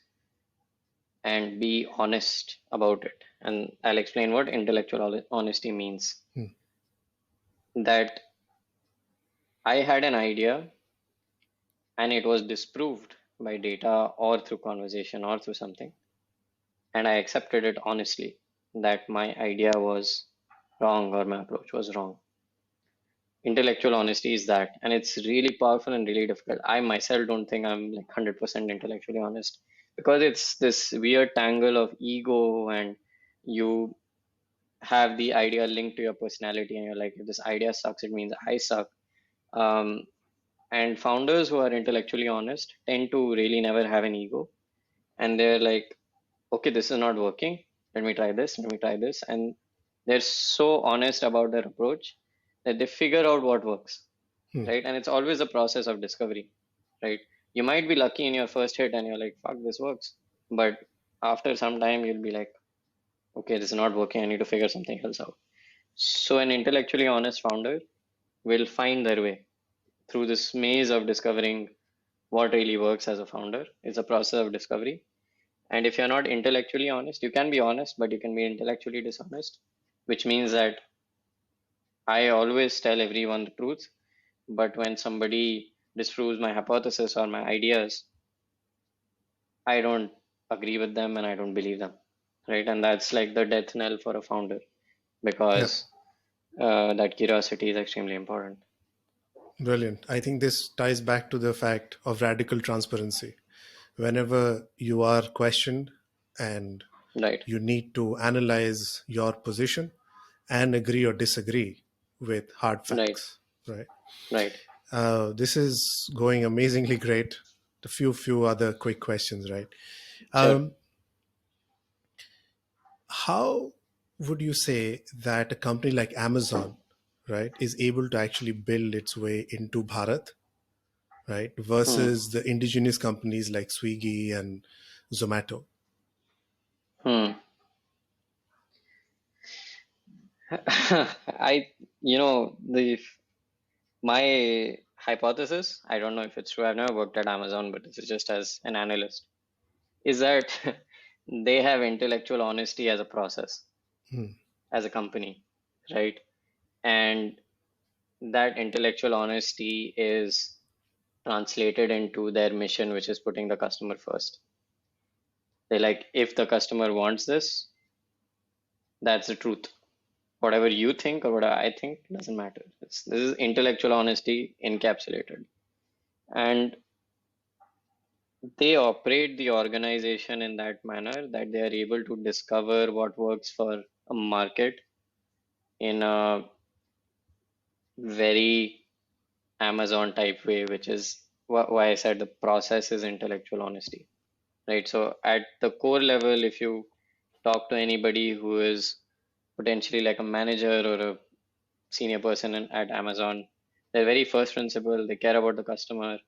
and be honest about it. And I'll explain what intellectual honesty means. Hmm. That I had an idea and it was disproved by data or through conversation or through something. And I accepted it honestly that my idea was wrong or my approach was wrong. Intellectual honesty is that, and it's really powerful and really difficult. I myself don't think I'm like 100% intellectually honest, because it's this weird tangle of ego, and you have the idea linked to your personality, and you're like, if this idea sucks, it means I suck. um, and founders who are intellectually honest tend to really never have an ego, and they're like, okay, this is not working, let me try this, and they're so honest about their approach that they figure out what works, Hmm. right? And it's always a process of discovery, right? You might be lucky in your first hit and you're like, fuck, this works. But after some time, you'll be like, okay, this is not working. I need to figure something else out. So, an intellectually honest founder will find their way through this maze of discovering what really works as a founder. It's a process of discovery. And if you're not intellectually honest, you can be honest, but you can be intellectually dishonest, which means that I always tell everyone the truth. But when somebody disproves my hypothesis or my ideas, I don't agree with them and I don't believe them, right? And that's like the death knell for a founder, Yeah. because that curiosity is extremely important. Brilliant. I think this ties back to the fact of radical transparency. Whenever you are questioned and Right, you need to analyze your position and agree or disagree with hard right, facts, right? right. This is going amazingly great. a few other quick questions, right? Sure. Um, how would you say that a company like Amazon, right, is able to actually build its way into Bharat, right, Hmm. versus the indigenous companies like Swiggy and Zomato? Hmm. I, the my hypothesis, I don't know if it's true. I've never worked at Amazon, but this is just as an analyst, is that they have intellectual honesty as a process, Hmm. as a company, right? And that intellectual honesty is translated into their mission, which is putting the customer first. They like, if the customer wants this, that's the truth. Whatever you think or whatever I think doesn't matter. This is intellectual honesty encapsulated. And they operate the organization in that manner that they are able to discover what works for a market in a very Amazon type way, which is why I said the process is intellectual honesty, right? So at the core level, if you talk to anybody who is potentially like a manager or a senior person at Amazon, their very first principle, they care about the customer,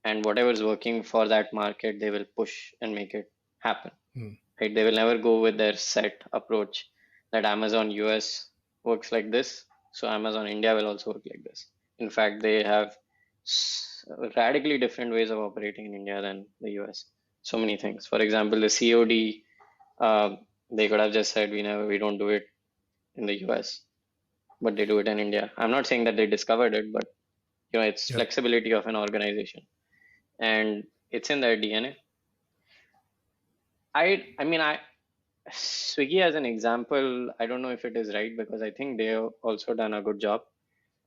and whatever is working for that market, they will push and make it happen. Hmm. Right? They will never go with their set approach that Amazon US works like this, so Amazon India will also work like this. In fact, they have radically different ways of operating in India than the US. So many things. For example, the COD, they could have just said we don't do it in the US, but they do it in India. I'm not saying that they discovered it, but it's Yep. flexibility of an organization, and it's in their DNA. I mean, Swiggy as an example, I don't know if it is right because I think they've also done a good job.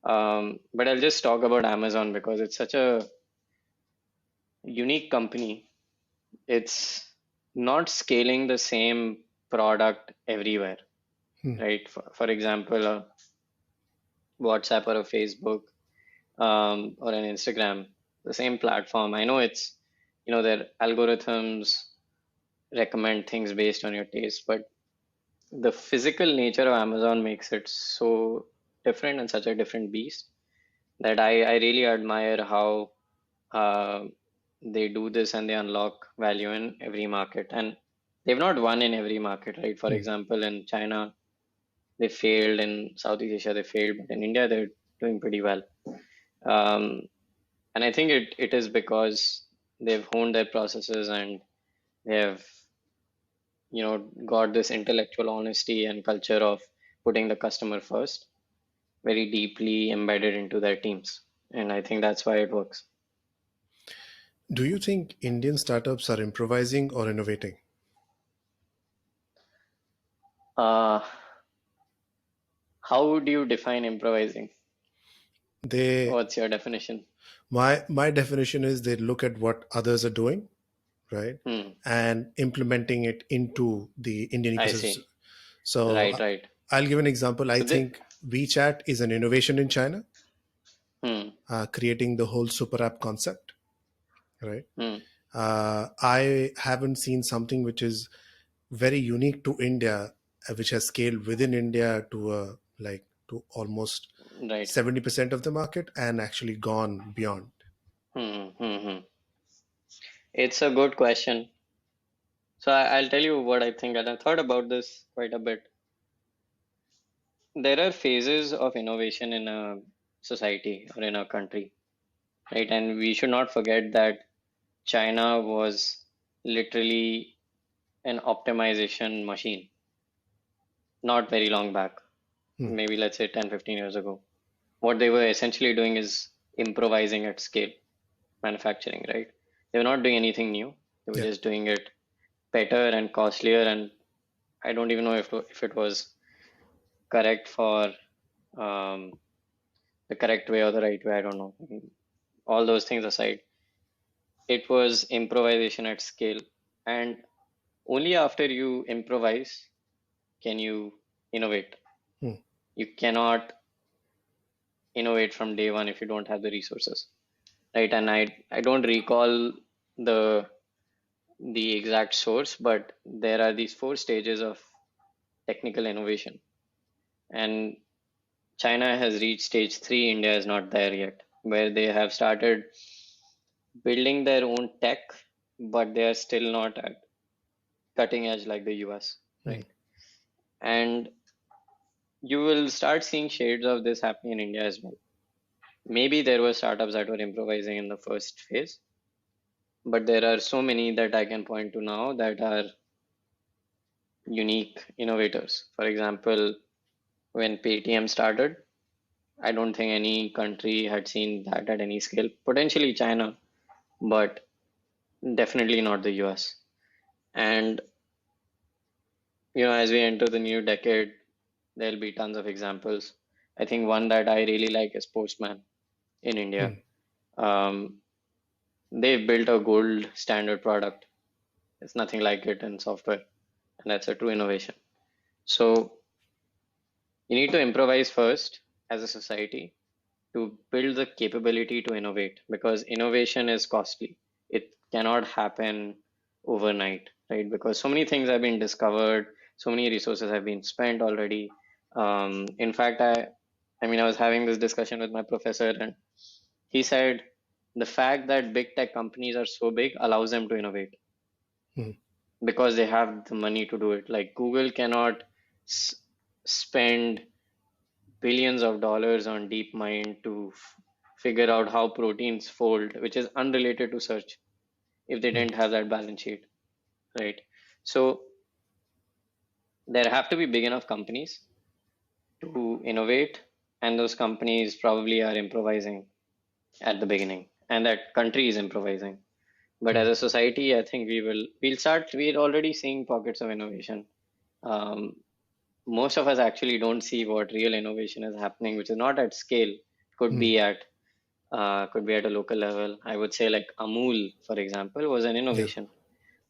But I'll just talk about Amazon because it's such a unique company. It's not scaling the same product everywhere, Hmm. right? For example, a WhatsApp or a Facebook, or an Instagram, the same platform. I know their algorithms recommend things based on your taste, but the physical nature of Amazon makes it so different and such a different beast that I really admire how uh, they do this and they unlock value in every market. And they've not won in every market, right? For Hmm. example, in China, they failed. In Southeast Asia, they failed. But in India, they're doing pretty well. Um, and I think it is because they've honed their processes and they have got this intellectual honesty and culture of putting the customer first very deeply embedded into their teams. And I think that's why it works. Do you think Indian startups are improvising or innovating? Uh, how would you define improvising? They What's your definition? my definition is they look at what others are doing, right, Hmm, and implementing it into the Indian I ecosystem. see. So Right, right. I'll give an example. I So the think WeChat is an innovation in China, hmm, creating the whole super app concept, right? hmm, I haven't seen something which is very unique to India, which has scaled within India to to almost right. 70% of the market and actually gone beyond. Hmm, hmm, hmm. It's a good question. So I'll tell you what I think, and I thought about this quite a bit. There are phases of innovation in a society or in a country, right? And we should not forget that China was literally an optimization machine not very long back, Hmm. maybe let's say 10, 15 years ago. What they were essentially doing is improvising at scale, manufacturing, right? They were not doing anything new. They were Yeah. just doing it better and costlier. And I don't even know if it was correct for um, the correct way or the right way. I don't know. I mean, all those things aside, it was improvisation at scale. And only after you improvise can you innovate. Hmm. You cannot innovate from day one if you don't have the resources, right? And I don't recall the exact source, but there are these four stages of technical innovation, and China has reached stage three. India is not there yet, where they have started building their own tech, but they are still not at cutting edge like the US, Hmm. right? And you will start seeing shades of this happening in India as well. Maybe there were startups that were improvising in the first phase, but there are so many that I can point to now that are unique innovators. For example, when Paytm started, I don't think any country had seen that at any scale. Potentially China, but definitely not the US. And as we enter the new decade, there'll be tons of examples. I think one that I really like is Postman in India. Hmm. Um, they've built a gold standard product. There's nothing like it in software, and that's a true innovation. So you need to improvise first as a society to build the capability to innovate, because innovation is costly. It cannot happen overnight, right? Because so many things have been discovered, so many resources have been spent already. In fact, I mean, I was having this discussion with my professor, and he said the fact that big tech companies are so big allows them to innovate Hmm. because they have the money to do it. Like Google cannot s spend billions of dollars on DeepMind to figure out how proteins fold, which is unrelated to search, if they Hmm. didn't have that balance sheet, right? So there have to be big enough companies to innovate, and those companies probably are improvising at the beginning, and that country is improvising. But Hmm. as a society, I think we're already seeing pockets of innovation. Um, Most of us actually don't see what real innovation is happening, which is not at scale. Could Hmm. be at could be at a local level. I would say like Amul, for example, was an Yeah. innovation.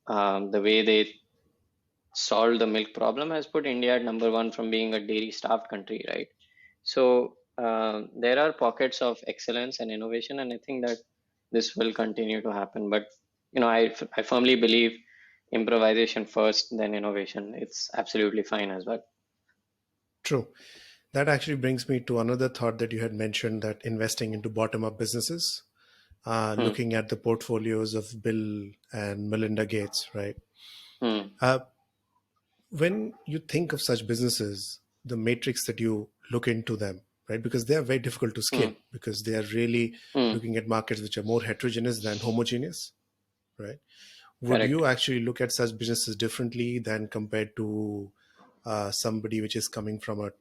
The way they solved the milk problem has put India at number one from being a dairy starved country, right? So there are pockets of excellence and innovation, and I think that this will continue to happen. But I firmly believe improvisation first, then innovation. It's absolutely fine as well. True. That actually brings me to another thought that you had mentioned, that investing into bottom up businesses, Hmm. looking at the portfolios of Bill and Melinda Gates, right? Hmm. Uh, when you think of such businesses, the matrix that you look into them, right? Because they are very difficult to scale, Hmm. because they are really Hmm. looking at markets which are more heterogeneous than homogeneous, right? Would Correct. you actually look at such businesses differently than compared to somebody which is coming from a,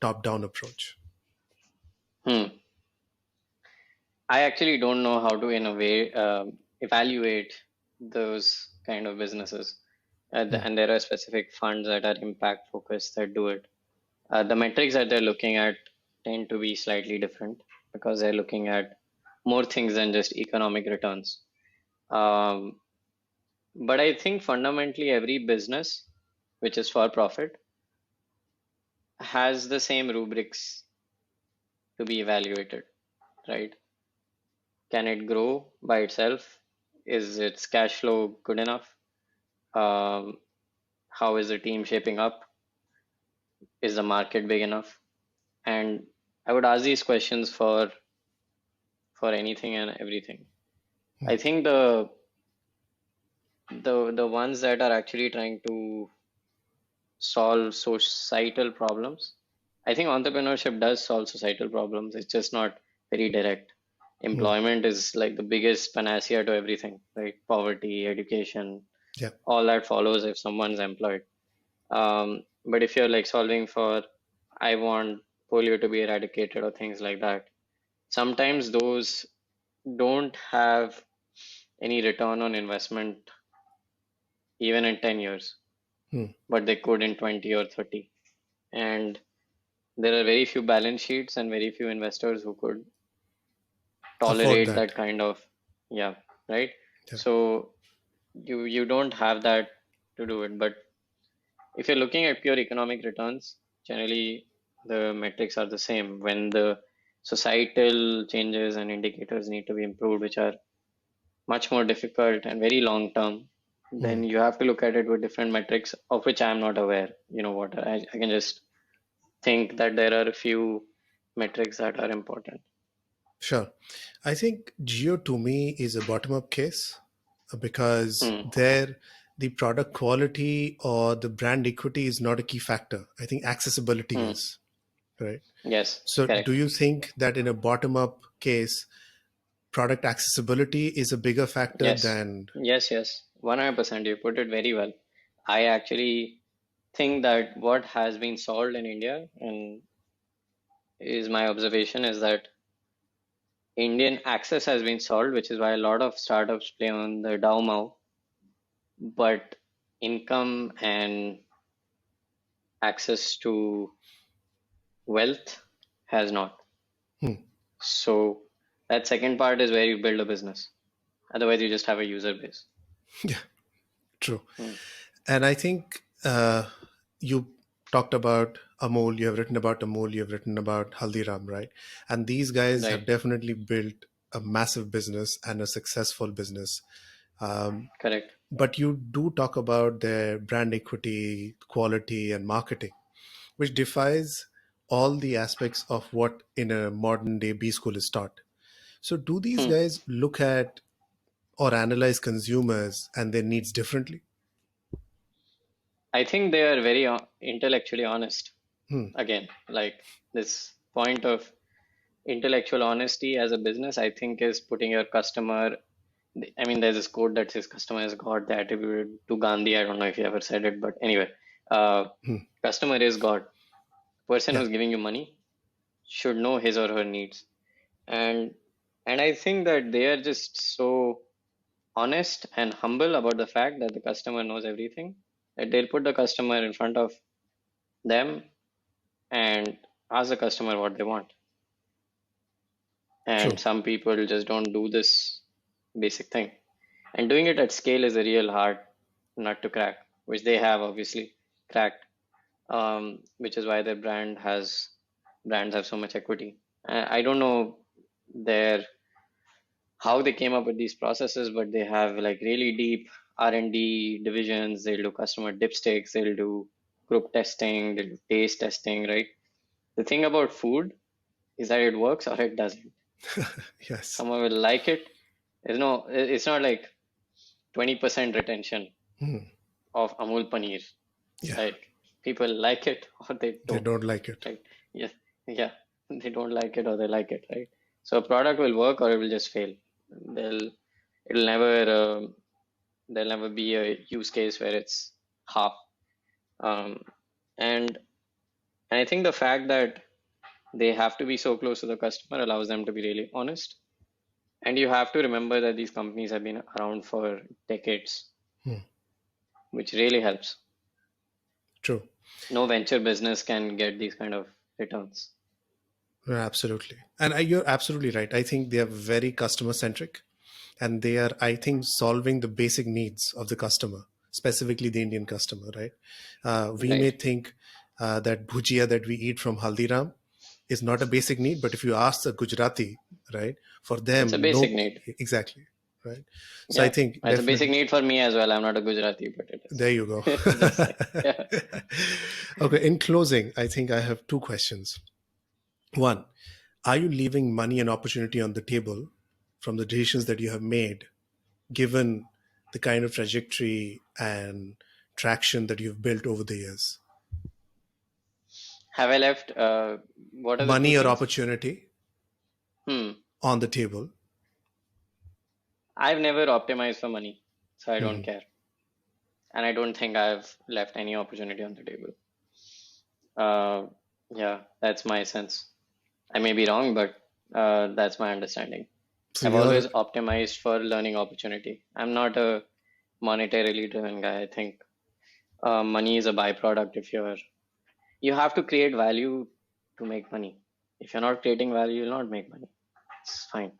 top down approach? Hmm. I actually don't know how to innovate, evaluate those kind of businesses. Hmm. And there are specific funds that are impact focused that do it. The metrics that they're looking at tend to be slightly different because they're looking at more things than just economic returns. Um, but I think fundamentally every business which is for profit has the same rubrics to be evaluated, right? Can it grow by itself? Is its cash flow good enough? Um, how is the team shaping up? Is the market big enough? And I would ask these questions for anything and everything. Hmm. I think the ones that are actually trying to solve societal problems. I think entrepreneurship does solve societal problems. It's just not very direct. Hmm. Employment is like the biggest panacea to everything, right? Poverty, education, Yeah. all that follows if someone's employed. But if you're like solving for, I want polio to be eradicated or things like that, sometimes those don't have any return on investment even in 10 years, Hmm. but they could in 20 or 30. And there are very few balance sheets and very few investors who could Afford tolerate that. that kind of, yeah, right? Yeah. So you don't have that to do it. But if you're looking at pure economic returns, generally the metrics are the same. When the societal changes and indicators need to be improved, which are much more difficult and very long term, Hmm. then you have to look at it with different metrics of which I'm not aware. You know what? I can just think that there are a few metrics that are important. Sure. I think Geo to me is a bottom up case because Hmm. there the product quality or the brand equity is not a key factor. I think accessibility Hmm. is, right? Yes, So do correct. you think that in a bottom up case, product accessibility is a bigger factor Yes, than. yes. 100%. You put it very well. I actually think that what has been solved in India, and is my observation, is that Indian access has been solved, which is why a lot of startups play on the Dow Mau, but income and access to wealth has not. Hmm. So that second part is where you build a business. Otherwise, you just have a user base. Yeah, true. Hmm. And I think you talked about Amul, you have written about Amul, you have written about Haldiram, right? And these guys have Right, definitely built a massive business and a successful business. Um, correct. but you do talk about their brand equity, quality, and marketing, which defies all the aspects of what in a modern day B school is taught. So, do these Hmm. guys look at or analyze consumers and their needs differently? I think they are very intellectually honest. Hmm. Again, like this point of intellectual honesty as a business, I think is putting your customer. I mean, there's this quote that says customer is God. They attributed to Gandhi. I don't know if you ever said it, but anyway, Hmm. customer is God. Person Yeah, who's giving you money should know his or her needs. And I think that they are just so honest and humble about the fact that the customer knows everything, that they'll put the customer in front of them and ask the customer what they want. And true. some people just don't do this basic thing. And doing it at scale is a real hard nut to crack, which they have obviously cracked, which is why their brands have so much equity. I don't know their how they came up with these processes, but they have like really deep R&D divisions. They'll do customer dipsticks, they'll do group testing, they'll do taste testing, right? The thing about food is that it works or it doesn't. Yes. Someone will like it. It's not like 20% retention Hmm. of Amul Paneer. Yeah, Like people like it or they they don't, don't like it. right? Yes, yeah, they don't like it or they like it, right? So a product will work or it will just fail. They'll, it'll never, there'll never be a use case where it's half. Um, and I think the fact that they have to be so close to the customer allows them to be really honest. And you have to remember that these companies have been around for decades, Hmm. which really helps. True. No venture business can get these kind of returns. Absolutely. And you're absolutely right. I think they are very customer centric and they are, I think, solving the basic needs of the customer, specifically the Indian customer, right? We may Right. think that bhujia that we eat from Haldiram is not a basic need, but if you ask a Gujarati, right, for It's a them, basic no, need. exactly, right? So I Yeah. think It's a basic definitely, need for me as well. I'm not a Gujarati, but it there is. you go. Just saying. Yeah. Okay, in closing, I think I have two questions. One, are you leaving money and opportunity on the table from the decisions that you have made, given the kind of trajectory and traction that you've built over the years? Have I left? What are the two Money or things? opportunity Hmm. on the table. I've never optimized for money, so I don't Mhm. care. And I don't think I've left any opportunity on the table. Uh, yeah, that's my sense. I may be wrong, but that's my understanding. So I've always you're optimized for learning opportunity. I'm not a monetarily driven guy. I think money is a byproduct. If you have to create value to make money. If you're not creating value, you'll not make money. It's fine.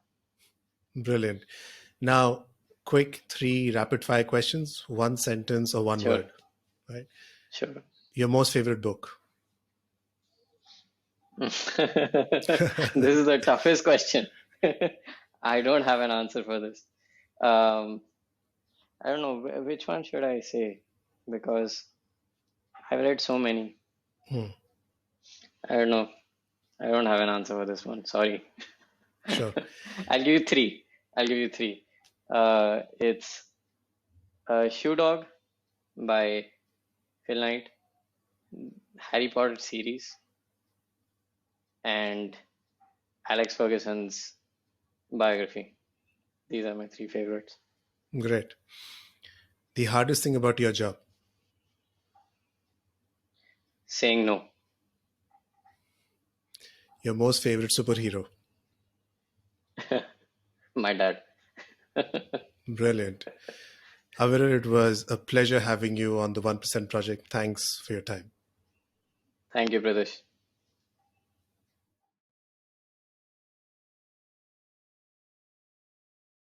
brilliant. Now, quick three rapid fire questions, one sentence or one Sure, word, right? sure. Your most favorite book. This is the toughest question. I don't have an answer for this. Um, I don't know which one should I say because I've read so many. Hmm. I don't know. I don't have an answer for this one. Sorry. Sure. I'll give you three. I'll give you three. It's Shoe Dog by Phil Knight, Harry Potter series, and Alex Ferguson's biography. These are my three favorites. Great. The hardest thing about your job? Saying no. Your most favorite superhero? My dad. Brilliant. Aviral, it was a pleasure having you on the 1% project. Thanks for your time. Thank you, Pritish.